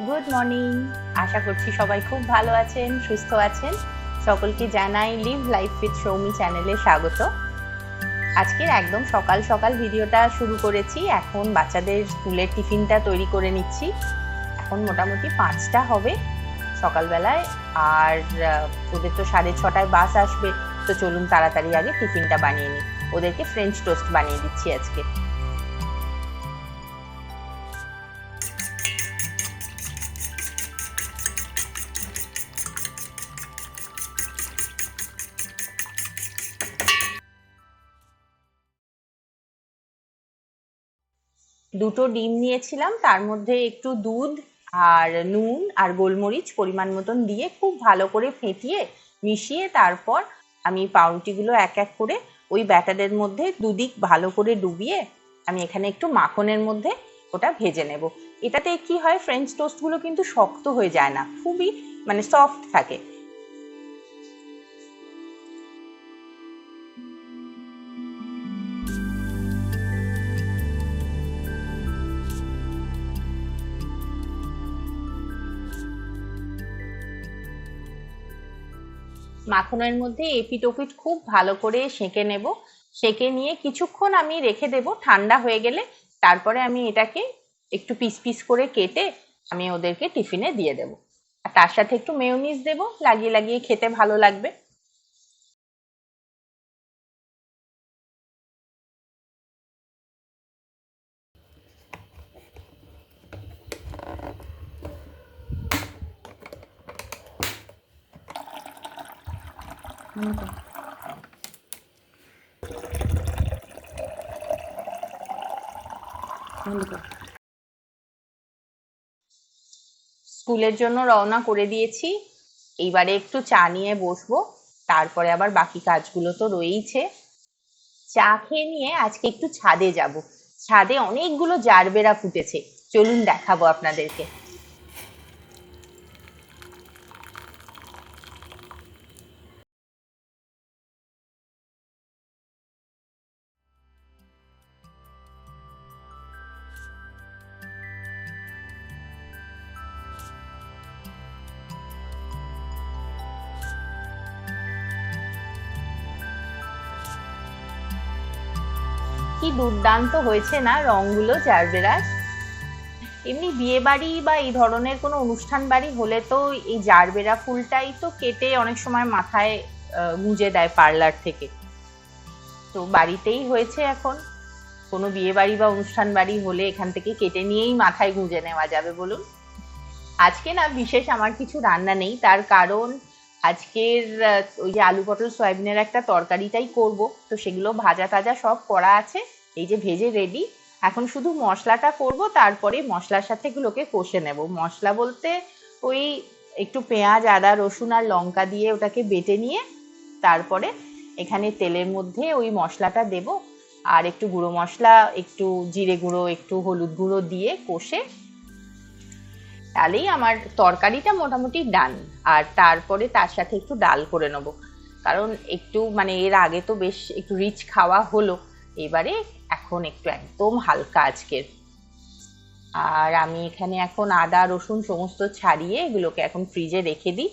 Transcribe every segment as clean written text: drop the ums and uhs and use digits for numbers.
Good morning. আশা করছি সবাই খুব ভালো আছেন, সুস্থ আছেন। সকলকে জানাই লিভ লাইফ উইথ সৌমি চ্যানেলে স্বাগত। আজকের একদম সকাল সকাল ভিডিওটা শুরু করেছি। এখন বাচ্চাদের স্কুলের টিফিনটা তৈরি করে নিচ্ছি। এখন মোটামুটি 5টা হবে সকালবেলায়, আর ওদের তো 6:30টায় বাস আসবে। তো চলুন তাড়াতাড়ি আগে টিফিনটা বানিয়ে নিই। ওদেরকে ফ্রেঞ্চ টোস্ট বানিয়ে দিচ্ছি আজকে। দুটো ডিম নিয়েছিলাম, তার মধ্যে একটু দুধ আর নুন আর গোলমরিচ পরিমাণ মতন দিয়ে খুব ভালো করে ফেটিয়ে মিশিয়ে তারপর আমি পাউরুটিগুলো এক এক করে ওই ব্যাটারের মধ্যে দুদিক ভালো করে ডুবিয়ে আমি এখানে একটু মাখনের মধ্যে ওটা ভেজে নেব। এটাতে কি হয়, ফ্রেঞ্চ টোস্টগুলো কিন্তু শক্ত হয়ে যায় না, খুবই সফট থাকে। মাখনের মধ্যে এপিট ওপিট খুব ভালো করে সেঁকে নেব। সেঁকে নিয়ে কিছুক্ষণ আমি রেখে দেব, ঠান্ডা হয়ে গেলে তারপরে আমি এটাকে একটু পিস পিস করে কেটে আমি ওদেরকে টিফিনে দিয়ে দেব। আর তার সাথে একটু মেয়োনিজ দেব, লাগিয়ে লাগিয়ে খেতে ভালো লাগবে। স্কুলের জন্য রওনা করে দিয়েছি। এইবারে একটু চা নিয়ে বসবো, তারপরে আবার বাকি কাজগুলো তো রয়েইছে। চা খেয়ে নিয়ে আজকে একটু ছাদে যাব। ছাদে অনেকগুলো জারবেরা ফুটেছে, চলুন দেখাবো আপনাদেরকে। কি দুর্দান্ত হয়েছে না রংগুলো জারবেরার। এমনি বিয়ে বাড়ি বা এই ধরনের কোনো অনুষ্ঠান বাড়ি হলে তো এই জারবেরা ফুলটাই তো কেটে অনেক সময় মাথায় গুঁজে দেয় পার্লার থেকে। তো বাড়িতেই হয়েছে এখন, কোনো বিয়ে বাড়ি বা অনুষ্ঠান বাড়ি হলে এখান থেকে কেটে নিয়েই মাথায় গুঁজে নেওয়া যাবে বলুন। আজকে না বিশেষ আমার কিছু রান্না নেই, তার কারণ আজকের ওই যে আলু পটল সয়াবিনের একটা তরকারিটাই করব। তো সেগুলো ভাজা টাজা সব করা আছে, এই যে ভেজে রেডি। এখন শুধু মশলাটা করব, তারপরে মশলার সাথে এগুলোকে কষে নেব। মশলা বলতে ওই একটু পেঁয়াজ আদা রসুন আর লঙ্কা দিয়ে ওটাকে বেটে নিয়ে তারপরে এখানে তেলের মধ্যে ওই মশলাটা দেব, আর একটু গুঁড়ো মশলা, একটু জিরে গুঁড়ো, একটু হলুদ গুঁড়ো দিয়ে কষে তাহলেই আমার তরকারিটা মোটামুটি ডান। আর তারপরে তার সাথে একটু ডাল করে নেবো, কারণ একটু এর আগে তো বেশ একটু রিচ খাওয়া হলো, এবারে এখন একটু একদম হালকা আজকের। আর আমি এখানে এখন আদা রসুন সমস্ত ছাড়িয়ে এগুলোকে এখন ফ্রিজে রেখে দিই।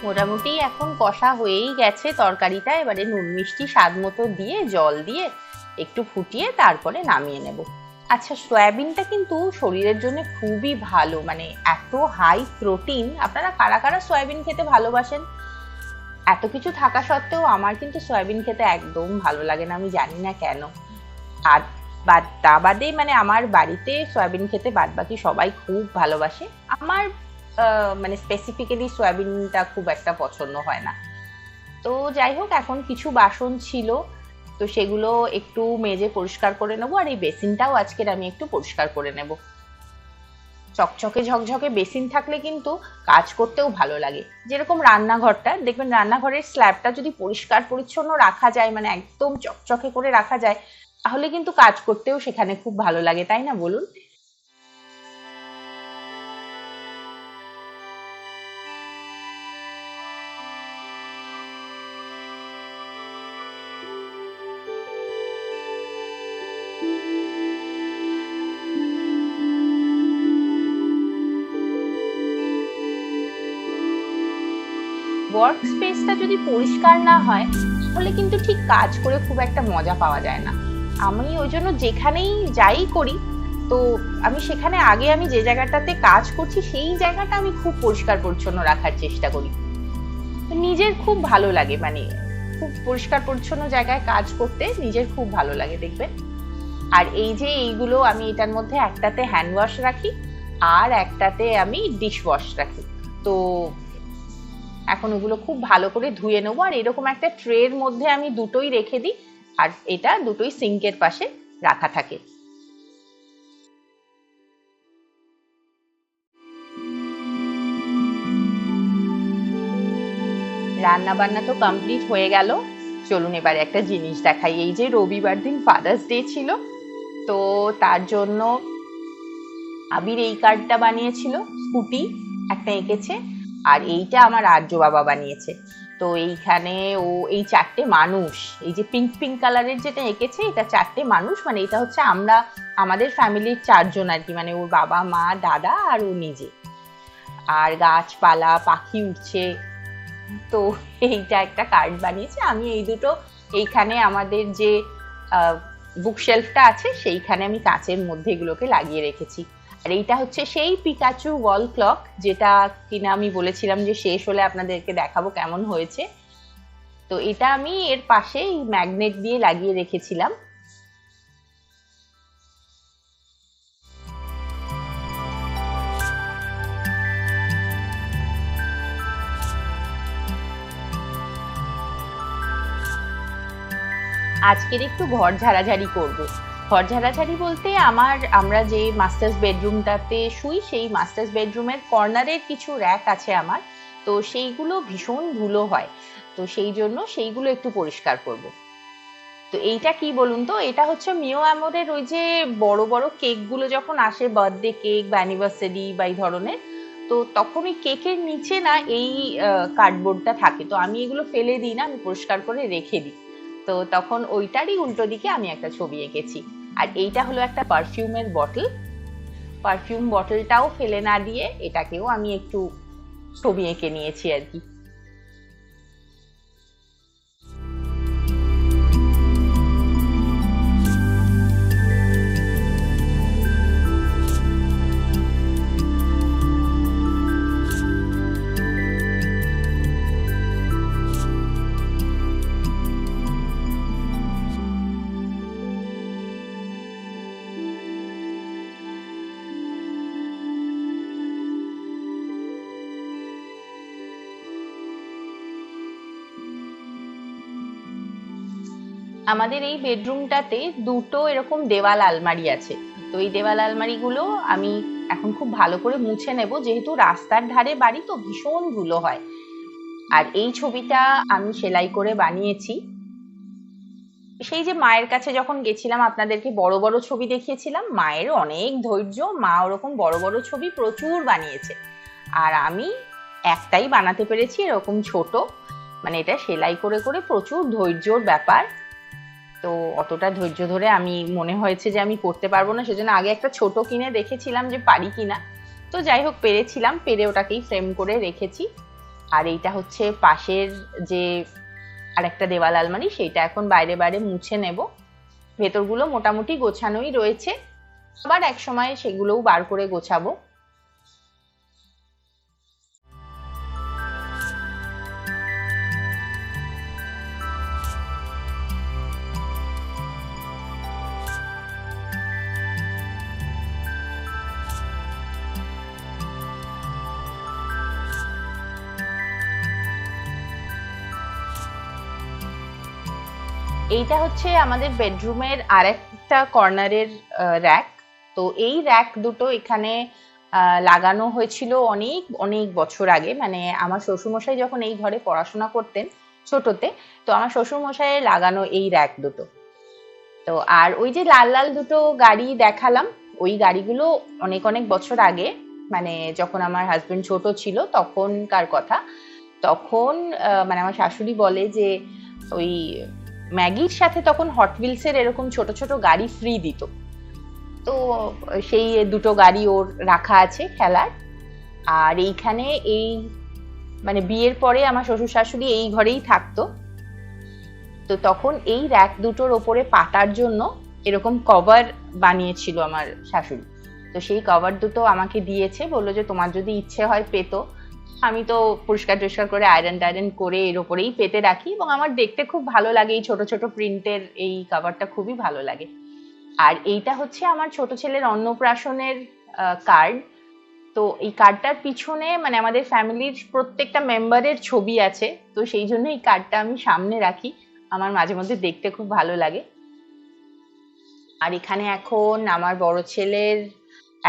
মোটামুটি এখন কষা হয়েই গেছে তরকারিটা। এবারে নুন মিষ্টি স্বাদ মতো দিয়ে জল দিয়ে একটু ফুটিয়ে তারপরে নামিয়ে নেব। আচ্ছা, সয়াবিনটা কিন্তু শরীরের জন্য খুবই ভালো, এত হাই প্রোটিন। আপনারা কারা কারা সয়াবিন খেতে ভালোবাসেন? এত কিছু থাকা সত্ত্বেও আমার কিন্তু সয়াবিন খেতে একদম ভালো লাগে না, আমি জানি না কেন। আর তা বাদে মানে আমার বাড়িতে সয়াবিন খেতে বাদ বাকি সবাই খুব ভালোবাসে। আমার মানে স্পেসিফিক্যালি সয়াবিনটা খুব একটা পছন্দ হয় না। তো যাই হোক, এখন কিছু বাসন ছিল, তো সেগুলো একটু মেজে পরিষ্কার করে নেবো, আর এই বেসিনটাও আজকের আমি একটু পরিষ্কার করে নেব। চকচকে ঝকঝকে বেসিন থাকলে কিন্তু কাজ করতেও ভালো লাগে। যেরকম রান্নাঘরটা দেখবেন, রান্নাঘরের স্ল্যাবটা যদি পরিষ্কার পরিচ্ছন্ন রাখা যায়, মানে একদম চকচকে করে রাখা যায়, তাহলে কিন্তু কাজ করতেও সেখানে খুব ভালো লাগে, তাই না বলুন? ওয়ার্ক স্পেসটা যদি পরিষ্কার না হয়, তাহলে কিন্তু ঠিক কাজ করে খুব একটা মজা পাওয়া যায় না। আমি ওই জন্য যেখানেই যাই করি, তো আমি সেখানে আগে আমি যে জায়গাটাতে কাজ করছি সেই জায়গাটা আমি খুব পরিষ্কার পরিচ্ছন্ন রাখার চেষ্টা করি। তো নিজের খুব ভালো লাগে, মানে খুব পরিষ্কার পরিচ্ছন্ন জায়গায় কাজ করতে নিজের খুব ভালো লাগে দেখবেন। আর এই যে এইগুলো আমি এটার মধ্যে একটাতে হ্যান্ড ওয়াশ রাখি, আর একটাতে আমি ডিশ ওয়াশ রাখি। তো এখন ওগুলো খুব ভালো করে ধুয়ে নেবো, আর এরকম একটা ট্রের মধ্যে আমি দুটোই রেখে দিই, আর এটা দুটোই সিঙ্কের পাশে রাখা থাকে। রান্না বান্না তো কমপ্লিট হয়ে গেল। চলুন এবারে একটা জিনিস দেখাই। এই যে রবিবার দিন ফাদার্স ডে ছিল, তো তার জন্য আবির এই কার্ডটা বানিয়েছিল, স্কুটি একটা এঁকেছে, আর এইটা আমার আর্য বাবা বানিয়েছে। তো এইখানে ও এই চারটে মানুষ, এই যে পিঙ্ক পিঙ্ক কালারের যেটা এঁকেছে, এটা চারটে মানুষ, মানে এটা হচ্ছে আমরা আমাদের ফ্যামিলির চারজন আর কি, মানে ওর বাবা মা দাদা আর ও নিজে। আর গাছপালা পাখি উঠছে। তো এইটা একটা কার্ড বানিয়েছে। আমি এই দুটো এইখানে আমাদের যে বুকশেলফটা আছে সেইখানে আমি কাঁচের মধ্যে এগুলোকে লাগিয়ে রেখেছি। আর এইটা হচ্ছে সেই পিকাচু ওয়াল ক্লক, যেটা কিনা আমি বলেছিলাম যে শেষ হলে আপনাদেরকে দেখাবো কেমন হয়েছে। তো এটা আমি এর পাশে ম্যাগনেট দিয়ে লাগিয়ে রেখেছিলাম। আজকের একটু ঘর ঝাড়াঝাড়ি করব। ঘর ঝাড়াঝাড়ি বলতে আমরা যে মাস্টার্স বেডরুমটাতে শুই, সেই মাস্টার্স বেডরুমের কর্নারের কিছু র্যাক আছে আমার, তো সেইগুলো ভীষণ ধুলো হয়, তো সেই জন্য সেইগুলো একটু পরিষ্কার করব। তো এইটা কি বলুন তো, এটা হচ্ছে মিও আমোরের ওই যে বড় বড় কেকগুলো যখন আসে, বার্থডে কেক বা অ্যানিভার্সারি বা এই ধরনের, তো তখন ওই কেকের নিচে না এই কার্ডবোর্ডটা থাকে, তো আমি এগুলো ফেলে দিই না, আমি পরিষ্কার করে রেখে দিই। তো তখন ওইটারই উল্টো দিকে আমি একটা ছবি এঁকেছি। আর এইটা হলো একটা পারফিউমের বটল, পারফিউম বটলটাও ফেলে না দিয়ে এটাকেও আমি একটু ছবি এঁকে নিয়েছি আর কি। আমাদের এই বেডরুমটাতে দুটো এরকম দেওয়াল আলমারি আছে। তো এই দেওয়াল আলমারিগুলো আমি এখন খুব ভালো করে মুছে নেব, যেহেতু রাস্তার ধারে বাড়ি তো ভীষণ ধুলো হয়। আর এই ছবিটা আমি সেলাই করে বানিয়েছি। সেই যে মায়ের কাছে যখন গেছিলাম আপনাদেরকে বড় বড় ছবি দেখিয়েছিলাম, মায়ের অনেক ধৈর্য, মা ওরকম বড় বড় ছবি প্রচুর বানিয়েছে, আর আমি একটাই বানাতে পেরেছি এরকম ছোট। মানে এটা সেলাই করে করে প্রচুর ধৈর্যর ব্যাপার। তো অতটা ধৈর্য ধরে আমি মনে হয়েছে যে আমি করতে পারবো না, সেজন্য আগে একটা ছোট কিনে দেখেছিলাম যে পারি কিনা। তো যাই হোক, পেরেছিলাম, পেরে ওটাকেই ফ্রেম করে রেখেছি। আর এইটা হচ্ছে পাশের যে আরেকটা দেওয়াল আলমারি, সেইটা এখন বাইরে বাইরে মুছে নেব। ভেতরগুলো মোটামুটি গোছানোই রয়েছে, আবার এক সময় সেগুলোও বার করে গোছাবো। এইটা হচ্ছে আমাদের বেডরুমের আরেকটা কর্নারের র্যাক। তো এই র্যাক দুটো এখানে লাগানো হয়েছিল অনেক অনেক বছর আগে, মানে আমার শ্বশুরমশাই যখন এই ঘরে পড়াশোনা করতেন ছোটতে, তো আমার শ্বশুরমশাইয়ের লাগানো এই র্যাক দুটো। তো আর ওই যে লাল লাল দুটো গাড়ি দেখালাম, ওই গাড়িগুলো অনেক অনেক বছর আগে, মানে যখন আমার হাজবেন্ড ছোট ছিল তখনকার কথা। তখন মানে আমার শাশুড়ি বলে যে ওই ম্যাগির সাথে তখন হট হুইলসের এরকম ছোট ছোট গাড়ি ফ্রি দিত। তো সেই দুটো গাড়ি ওর রাখা আছে খেলার। আর এইখানে এই মানে বিয়ের পরে আমার শ্বশুর শাশুড়ি এই ঘরেই থাকতো। তো তখন এই র্যাক দুটোর ওপরে পাতার জন্য এরকম কভার বানিয়েছিল আমার শাশুড়ি। তো সেই কভার দুটো আমাকে দিয়েছে, বললো যে তোমার যদি ইচ্ছে হয় পেতো। আমি তো পরিষ্কার টরিষ্কার করে আয়রন টায়রন করে এর ওপরেই পেতে রাখি, এবং আমার দেখতে খুব ভালো লাগে এই ছোট ছোট প্রিন্টের এই কভারটা, খুবই ভালো লাগে। আর এইটা হচ্ছে আমার ছোট ছেলের অন্নপ্রাশনের কার্ড। তো এই কার্ডটার পিছনে মানে আমাদের ফ্যামিলির প্রত্যেকটা মেম্বারের ছবি আছে, তো সেই জন্য এই কার্ডটা আমি সামনে রাখি, আমার মাঝে মধ্যে দেখতে খুব ভালো লাগে। আর এখানে এখন আমার বড় ছেলের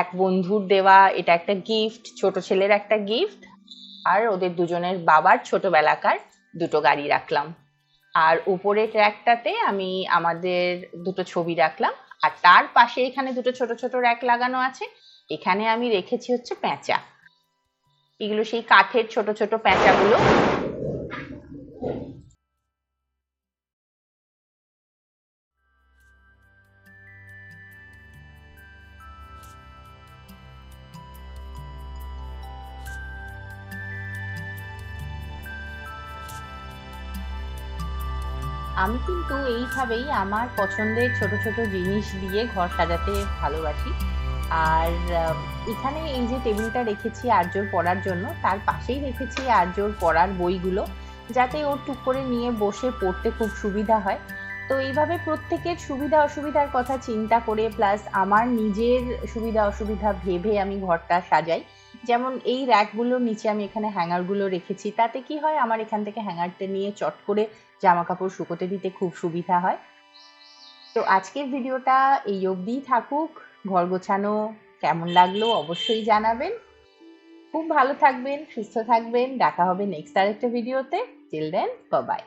এক বন্ধুর দেওয়া এটা একটা গিফট, ছোট ছেলের একটা গিফট, আর ওদের দুজনের বাবার ছোটবেলাকার দুটো গাড়ি রাখলাম। আর উপরের র্যাকটাতে আমি আমাদের দুটো ছবি রাখলাম। আর তার পাশে এখানে দুটো ছোট ছোট র্যাক লাগানো আছে, এখানে আমি রেখেছি হচ্ছে প্যাঁচা। এগুলো সেই কাঠের ছোট ছোট প্যাঁচাগুলো। আমি কিন্তু এইভাবেই আমার পছন্দের ছোট ছোট জিনিস দিয়ে ঘর সাজাতে ভালোবাসি। আর এখানে এই যে টেবিলটা রেখেছি আর্যর পড়ার জন্য, তার পাশেই রেখেছি আর্যর পড়ার বইগুলো, যাতে ওর টুক করে নিয়ে বসে পড়তে খুব সুবিধা হয়। তো এইভাবে প্রত্যেকের সুবিধা অসুবিধার কথা চিন্তা করে প্লাস আমার নিজের সুবিধা অসুবিধা ভেবে আমি ঘরটা সাজাই। যেমন এই র্যাকগুলোর নিচে আমি এখানে হ্যাঙ্গারগুলো রেখেছি, তাতে কি হয় আমার এখান থেকে হ্যাঙ্গারটা নিয়ে চট করে জামা কাপড় শুকোতে দিতে খুব সুবিধা হয়। তো আজকের ভিডিওটা এই অবধিই থাকুক। ঘর গোছানো কেমন লাগলো অবশ্যই জানাবেন। খুব ভালো থাকবেন, সুস্থ থাকবেন, দেখা হবে নেক্সট আরেকটা ভিডিওতে। Till then, bye by.